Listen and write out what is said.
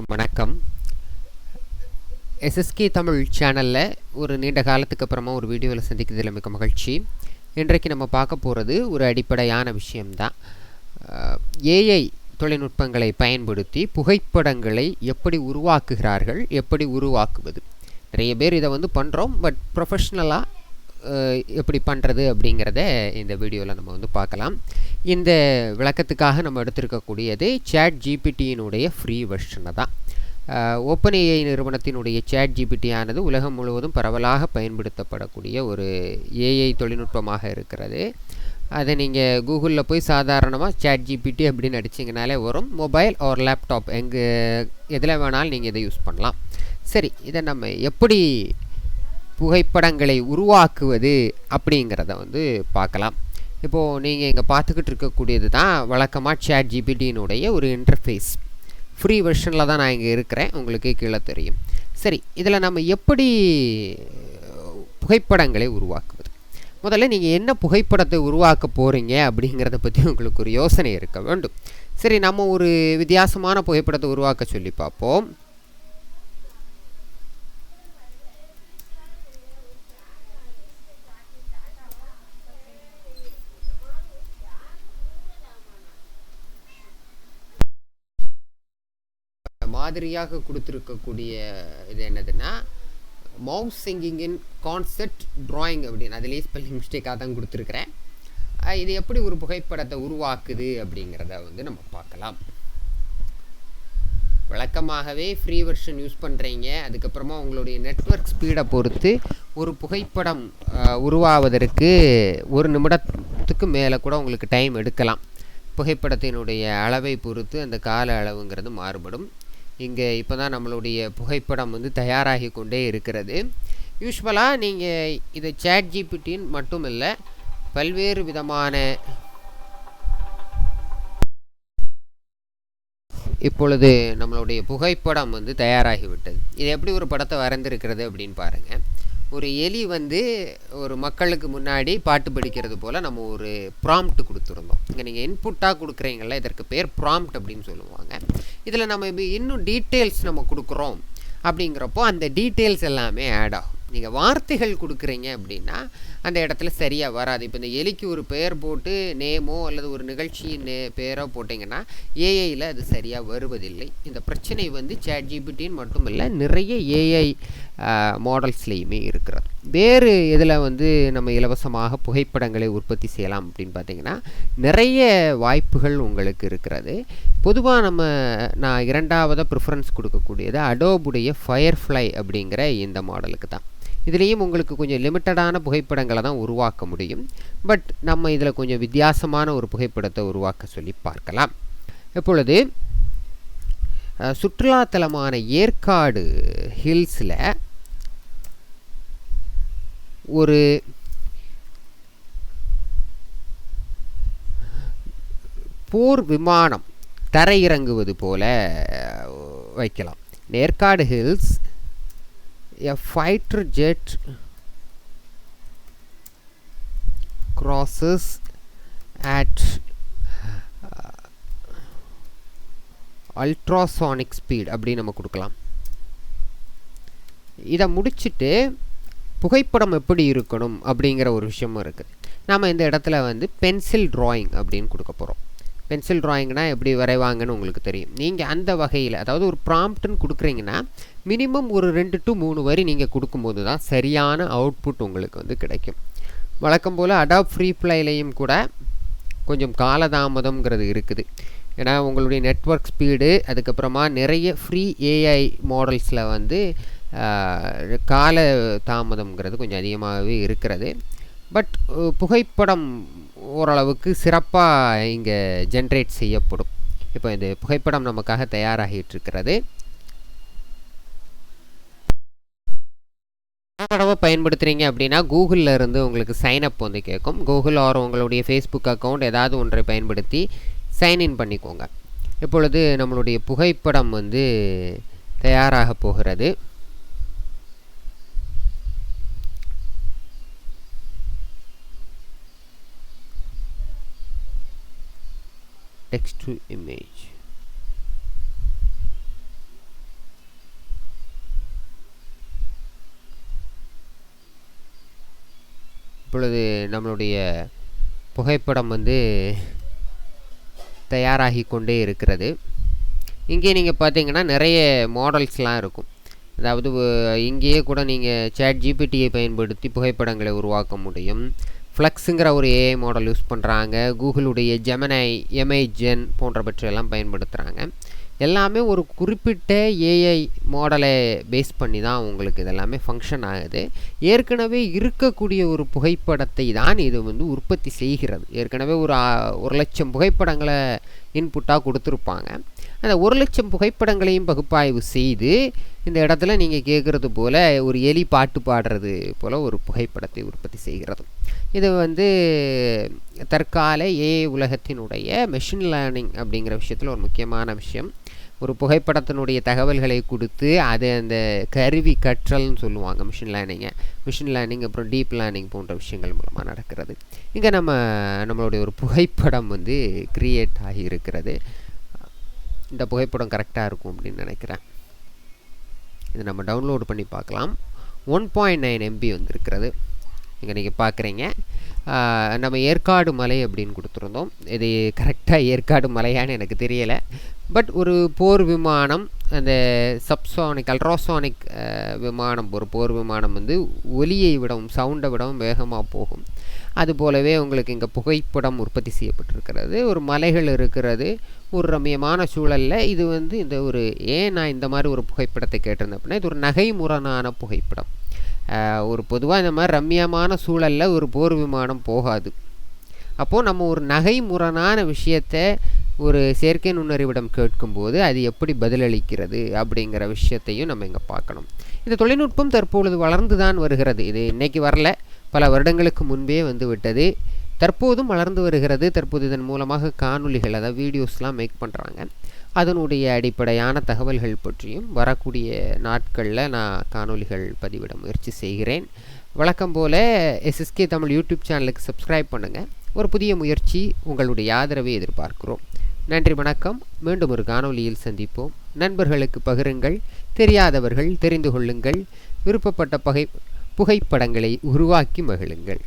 வணக்கம். எஸ்எஸ்கே தமிழ் சேனலில் ஒரு நீண்ட காலத்துக்கு அப்புறமா ஒரு வீடியோவில் சந்திக்கிறதுல மிக மகிழ்ச்சி. இன்றைக்கு நம்ம பார்க்க போகிறது ஒரு அடிப்படையான விஷயம்தான். ஏஐ தொழில்நுட்பங்களை பயன்படுத்தி புகைப்படங்களை எப்படி உருவாக்குகிறார்கள், எப்படி உருவாக்குவது. நிறைய பேர் இதை பண்ணுறோம், பட் ப்ரொஃபஷ்னலாக எப்படி பண்ணுறது அப்படிங்கிறத இந்த வீடியோவில் நம்ம பார்க்கலாம். இந்த விளக்கத்துக்காக நம்ம எடுத்திருக்கக்கூடியது சாட் ஜிபிடியினுடைய ஃப்ரீ வெர்ஷனை தான். ஓப்பன் ஏஐ நிறுவனத்தினுடைய சாட் ஜிபிடி ஆனது உலகம் முழுவதும் பரவலாக பயன்படுத்தப்படக்கூடிய ஒரு ஏஐ தொழில்நுட்பமாக இருக்கிறது. அதை நீங்கள் கூகுளில் போய் சாதாரணமாக சாட் ஜிபிடி அப்படின்னு அடிச்சிங்கனாலே வரும். மொபைல் ஒரு லேப்டாப் எதில் வேணாலும் நீங்கள் இதை யூஸ் பண்ணலாம். சரி, இதை நம்ம எப்படி புகைப்படங்களை உருவாக்குவது அப்படிங்கிறத பார்க்கலாம். இப்போது நீங்கள் இங்கே பார்த்துக்கிட்டு இருக்கக்கூடியது தான் வழக்கமாக சாட் ஜிபிடியினுடைய ஒரு இன்டர்ஃபேஸ். ஃப்ரீ வெர்ஷனில் தான் நான் இங்கே இருக்கிறேன், உங்களுக்கு கீழே தெரியும். சரி, இதில் நம்ம எப்படி புகைப்படங்களை உருவாக்குவது? முதல்ல நீங்கள் என்ன புகைப்படத்தை உருவாக்க போகிறீங்க அப்படிங்கிறத பற்றி உங்களுக்கு ஒரு யோசனை இருக்க வேண்டும். சரி, நம்ம ஒரு வித்தியாசமான புகைப்படத்தை உருவாக்க சொல்லி பார்ப்போம். மாதிரியாக கொடுத்துருக்கக்கூடிய இது என்னதுன்னா, மவுஸ் சிங்கிங் இன் கான்செப்ட் ட்ராயிங் அப்படின்னு, அதிலே ஸ்பெல்லிங் மிஸ்டேக்காக தான் கொடுத்துருக்குறேன். இது எப்படி ஒரு புகைப்படத்தை உருவாக்குது அப்படிங்கிறத நம்ம பார்க்கலாம். வழக்கமாகவே ஃப்ரீ வெர்ஷன் யூஸ் பண்ணுறீங்க, அதுக்கப்புறமா உங்களுடைய நெட்வொர்க் ஸ்பீடை பொறுத்து ஒரு புகைப்படம் உருவாவதற்கு 1 நிமிடத்துக்கு மேலே கூட உங்களுக்கு டைம் எடுக்கலாம். புகைப்படத்தினுடைய அளவை பொறுத்து அந்த கால அளவுங்கிறது மாறுபடும். இங்கே இப்போ தான் நம்மளுடைய புகைப்படம் தயாராகி கொண்டே இருக்கிறது. யூஸ்வலாக நீங்கள் இதை சாட் ஜிபிடின்னு மட்டும் இல்லை, பல்வேறு விதமான இப்பொழுது நம்மளுடைய புகைப்படம் தயாராகிவிட்டது. இது எப்படி ஒரு படத்தை வரைந்திருக்கிறது அப்படின்னு பாருங்கள். ஒரு எலி ஒரு மக்களுக்கு முன்னாடி பாட்டு படிக்கிறது போல் நம்ம ஒரு ப்ராம்ப்ட் கொடுத்துருந்தோம். இங்கே நீங்கள் இன்புட்டாக கொடுக்குறீங்கள, இதற்கு பேர் ப்ராம்ப்ட் அப்படின்னு சொல்லுவாங்க. இதில் நம்ம இன்னும் டீட்டெயில்ஸ் நம்ம கொடுக்குறோம் அப்படிங்கிறப்போ அந்த டீட்டெயில்ஸ் எல்லாமே ஆட் ஆகும். நீங்கள் வார்த்தைகள் கொடுக்குறீங்க அப்படின்னா அந்த இடத்துல சரியாக வராது. இப்போ இந்த எலிக்கு ஒரு பெயர் போட்டு நேமோ அல்லது ஒரு நிகழ்ச்சியின் பேரோ போட்டிங்கன்னா ஏஐயில் அது சரியாக வருவதில்லை. இந்த பிரச்சனை சாட் ஜிபிடின்னு மட்டும் இல்லை, நிறைய ஏஐ மாடல்ஸ்லேயுமே இருக்கிறது. வேறு இதில் நம்ம இலவசமாக புகைப்படங்களை உற்பத்தி செய்யலாம் அப்படின்னு பார்த்தீங்கன்னா நிறைய வாய்ப்புகள் உங்களுக்கு இருக்கிறது. பொதுவாக நான் இரண்டாவதாக ப்ரிஃபரன்ஸ் கொடுக்கக்கூடியது அடோபுடைய ஃபயர்ஃப்ளை அப்படிங்கிற இந்த மாடலுக்கு தான். இதுலேயும் உங்களுக்கு கொஞ்சம் லிமிட்டடான புகைப்படங்களை தான் உருவாக்க முடியும். பட் நம்ம இதில் கொஞ்சம் வித்தியாசமான ஒரு புகைப்படத்தை உருவாக்க சொல்லி பார்க்கலாம். இப்பொழுது சுற்றுலாத்தலமான ஏற்காடு ஹில்ஸில் ஒரு போர் விமானம் தரையிறங்குவது போல வைக்கலாம். Yercaud hills, a fighter jet crosses at ultrasonic speed அப்படி நம்ம கொடுக்கலாம். இதை முடிச்சுட்டு புகைப்படம் எப்படி இருக்கணும் அப்படிங்கிற ஒரு விஷயமும் இருக்குது. நாம் இந்த இடத்துல பென்சில் ட்ராயிங் அப்படின்னு கொடுக்க போகிறோம். பென்சில் ட்ராயிங்னா எப்படி வரைவாங்கன்னு உங்களுக்கு தெரியும். நீங்கள் அந்த வகையில், அதாவது ஒரு ப்ராம்ப்ட்னு கொடுக்குறீங்கன்னா மினிமம் ஒரு 2 to 3 வரி நீங்கள் கொடுக்கும்போது தான் சரியான அவுட்புட் உங்களுக்கு கிடைக்கும். வழக்கம் போல் அடாப் ஃப்ரீ ஃப்ளைலையும் கூட கொஞ்சம் காலதாமதம்ங்கிறது இருக்குது. ஏன்னா உங்களுடைய நெட்வொர்க் ஸ்பீடு, அதுக்கப்புறமா நிறைய ஃப்ரீ ஏஐ மாடல்ஸில் கால தாமதம்ங்கிறது கொஞ்சம் அதிகமாகவே இருக்கிறது. பட் புகைப்படம் ஓரளவுக்கு சிறப்பாக இங்கே ஜென்ரேட் செய்யப்படும். இப்போ இந்த புகைப்படம் நமக்காக தயாராகிட்டுருக்கிறது. தடவை பயன்படுத்துகிறீங்க அப்படின்னா கூகுளில் இருந்து உங்களுக்கு சைன்அப் கேட்கும். கூகுள் ஆர் உங்களுடைய ஃபேஸ்புக் அக்கௌண்ட் ஏதாவது ஒன்றை பயன்படுத்தி சைன்இன் பண்ணிக்கோங்க. இப்பொழுது நம்மளுடைய புகைப்படம் தயாராக போகிறது. text to image. இப்பொழுது நம்மளுடைய புகைப்படம் வந்து தயாராகி கொண்டே இருக்கிறது. இங்கே நீங்கள் பார்த்தீங்கன்னா நிறைய மாடல்ஸ்லாம் இருக்கும். அதாவது இங்கேயே கூட நீங்கள் சேட் ஜிபிடியை பயன்படுத்தி புகைப்படங்களை உருவாக்க முடியும். ஃப்ளக்ஸுங்கிற ஒரு ஏஐ மாடல் யூஸ் பண்ணுறாங்க. கூகுளுடைய ஜெமினை, எமேஜன் போன்றவற்றையெல்லாம் பயன்படுத்துகிறாங்க. எல்லாமே ஒரு குறிப்பிட்ட ஏஐ மாடலை பேஸ் பண்ணி தான் உங்களுக்கு இதெல்லாமே ஃபங்க்ஷன் ஆகுது. ஏற்கனவே இருக்கக்கூடிய ஒரு புகைப்படத்தை தான் இது வந்து உற்பத்தி செய்கிறது. ஏற்கனவே ஒரு 1,00,000 புகைப்படங்களை இன்புட்டாக கொடுத்துருப்பாங்க. அந்த 1,00,000 புகைப்படங்களையும் பகுப்பாய்வு செய்து இந்த இடத்துல நீங்கள் கேட்குறது போல் ஒரு எலி பாட்டு பாடுறது போல் ஒரு புகைப்படத்தை உற்பத்தி செய்கிறது. இது வந்து தற்கால ஏஐ உலகத்தினுடைய மெஷின் லேர்னிங் அப்படிங்கிற விஷயத்தில் ஒரு முக்கியமான விஷயம். ஒரு புகைப்படத்தினுடைய தகவல்களை கொடுத்து அது அந்த கருவி கற்றல்னு சொல்லுவாங்க மிஷின் லேர்னிங் அப்புறம் டீப் லேர்னிங் போன்ற விஷயங்கள் மூலமாக நடக்கிறது. இங்கே நம்மளுடைய ஒரு புகைப்படம் வந்து கிரியேட் ஆகி இருக்கிறது. இந்த புகைப்படம் கரெக்டாக இருக்கும் அப்படின்னு நினைக்கிறேன். இதை நம்ம டவுன்லோடு பண்ணி பார்க்கலாம். 1.9 MB வந்துருக்கிறது. இங்கே நீங்கள் பார்க்குறீங்க. நம்ம ஏற்காடு மலை அப்படின்னு கொடுத்துருந்தோம். இது கரெக்டாக ஏற்காடு மலையான்னு எனக்கு தெரியலை. பட் ஒரு போர் விமானம், அந்த சப்சானிக் அல்ட்ராசானிக் விமானம், ஒரு போர் விமானம் வந்து ஒலியை விடவும் சவுண்டை விடவும் வேகமாக போகும். அதுபோலவே உங்களுக்கு இங்கே புகைப்படம் உற்பத்தி செய்யப்பட்டிருக்கிறது. ஒரு மலைகள் இருக்கிறது, ஒரு ரம்மியமான சூழலில். இது வந்து இந்த ஒரு நான் இந்த மாதிரி ஒரு புகைப்படத்தை கேட்டிருந்தேன் அப்படின்னா, இது ஒரு நகைமுரணான புகைப்படம். ஒரு பொதுவாக இந்த மாதிரி ரம்மியமான சூழலில் ஒரு போர் விமானம் போகாது. அப்போது நம்ம ஒரு நகைமுரணான விஷயத்தை ஒரு செயற்கை நுண்ணறிவிடம் கேட்கும்போது அது எப்படி பதிலளிக்கிறது அப்படிங்கிற விஷயத்தையும் நம்ம இங்கே பார்க்கணும். இந்த தொழில்நுட்பம் தற்பொழுது வளர்ந்து தான் வருகிறது. இது இன்றைக்கி வரல, பல வருடங்களுக்கு முன்பே வந்து விட்டது. தற்போதும் வளர்ந்து வருகிறது. தற்போது இதன் மூலமாக காணொளிகள், அதாவது வீடியோஸ்லாம் மேக் பண்ணுறாங்க. அதனுடைய அடிப்படையான தகவல்கள் பற்றியும் வரக்கூடிய நாட்களில் நான் காணொளிகள் பதிவிட முயற்சி செய்கிறேன். வழக்கம் போல் SSK தமிழ் யூடியூப் சேனலுக்கு சப்ஸ்கிரைப் பண்ணுங்கள். ஒரு புதிய முயற்சி, உங்களுடைய ஆதரவை எதிர்பார்க்கிறோம். நன்றி, வணக்கம். மீண்டும் ஒரு காணொளியில் சந்திப்போம். நண்பர்களுக்கு பகிருங்கள், தெரியாதவர்கள் தெரிந்து கொள்ளுங்கள், விருப்பப்பட்ட புகைப்படங்களை உருவாக்கி மகிழுங்கள்.